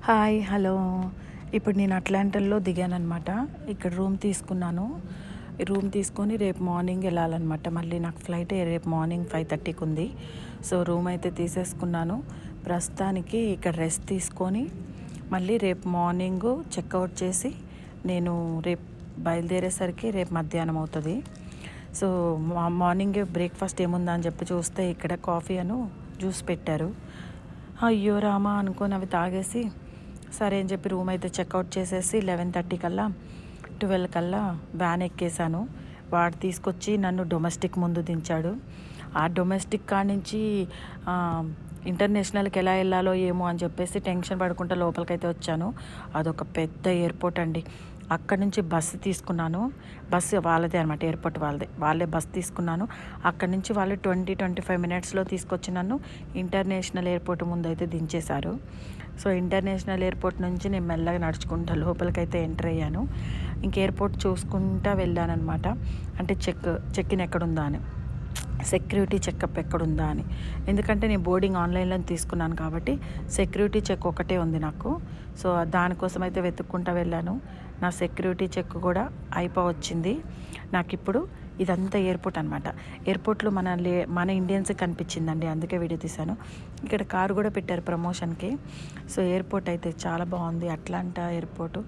Hi hello. ఇప్పుడు నేను అట్లాంటాలో దిగానమాట. ఇక్కడ రూమ్ తీసుకున్నాను. రూమ్ తీసుకొని రేపు మార్నింగ్ వెళ్ళాలన్నమాట. మళ్ళీ నాకు ఫ్లైట్ రేపు మార్నింగ్ 5:30కి ఉంది. సో రూమ్ అయితే తీసేసుకున్నాను. ప్రస్తుతానికి ఇక్కడ రెస్ట్ తీసుకొని మళ్ళీ రేపు మార్నింగ్ చెక్అవుట్ చేసి నేను రేపు బయలుదేరేసరికి రేపు మధ్యాహ్నం అవుతుంది. సో మార్నింగ్ బ్రేక్ఫాస్ట్ ఏముందా అని చెప్పి చూస్తే ఇక్కడ కాఫీ అను జ్యూస్ పెట్టారు. అయ్యో రామా అనుకొని అవి తాగేసి సరే అని చెప్పి రూమ్ అయితే చెక్అవుట్ చేసేసి 11:30 కల్లా 12 కల్లా వ్యాన్ ఎక్కేసాను. వాడు తీసుకొచ్చి నన్ను డొమెస్టిక్ ముందు దించాడు. ఆ డొమెస్టిక్ కాడ నుంచి ఇంటర్నేషనల్కి ఎలా వెళ్ళాలో ఏమో అని చెప్పేసి టెన్షన్ పడుకుంటా లోపలికైతే వచ్చాను. అదొక పెద్ద ఎయిర్పోర్ట్ అండి. అక్కడ నుంచి బస్సు తీసుకున్నాను. బస్సు వాళ్ళదే అనమాట, ఎయిర్పోర్ట్ వాళ్ళే బస్సు తీసుకున్నాను. అక్కడ నుంచి వాళ్ళు 20-25 మినిట్స్లో తీసుకొచ్చి నన్ను ఇంటర్నేషనల్ ఎయిర్పోర్ట్ ముందు అయితే దించేశారు. సో ఇంటర్నేషనల్ ఎయిర్పోర్ట్ నుంచి నేను మెల్లగా నడుచుకుంటా లోపలికైతే ఎంటర్ అయ్యాను. ఇంక ఎయిర్పోర్ట్ చూసుకుంటా వెళ్ళానమాట. అంటే చెక్ ఇన్ ఎక్కడుందా అని, సెక్యూరిటీ చెకప్ ఎక్కడుందా అని. ఎందుకంటే నేను బోర్డింగ్ ఆన్లైన్లో తీసుకున్నాను కాబట్టి సెక్యూరిటీ చెక్ ఒకటే ఉంది నాకు. సో దానికోసం అయితే వెతుక్కుంటూ వెళ్ళాను. నా సెక్యూరిటీ చెక్ కూడా అయిపోవచ్చింది. నాకు ఇప్పుడు ఇదంతా ఎయిర్పోర్ట్ అనమాట. ఎయిర్పోర్ట్లో మన ఇండియన్స్కి కనిపించిందండి, అందుకే వీడియో తీశాను. ఇక్కడ కారు కూడా పెట్టారు ప్రమోషన్కి. సో ఎయిర్పోర్ట్ అయితే చాలా బాగుంది. Atlanta airport.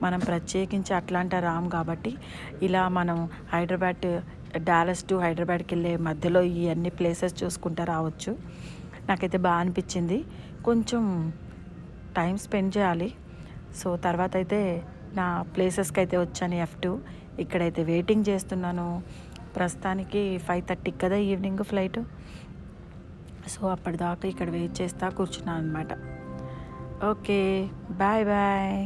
మనం ప్రత్యేకించి అట్లాంటా రాము కాబట్టి ఇలా మనం డాలస్ టు హైదరాబాద్కి వెళ్ళే మధ్యలో ఈ అన్ని ప్లేసెస్ చూసుకుంటూ రావచ్చు. నాకైతే బాగా అనిపించింది. కొంచెం టైం స్పెండ్ చేయాలి. సో తర్వాత అయితే నా ప్లేసెస్కి అయితే వచ్చాను. F2 ఇక్కడైతే వెయిటింగ్ చేస్తున్నాను. ప్రస్తుతానికి 5:30 కదా ఈవినింగ్ ఫ్లైట్. సో అప్పటిదాకా ఇక్కడ వెయిట్ చేస్తా కూర్చున్నాను అనమాట. Okay, bye bye.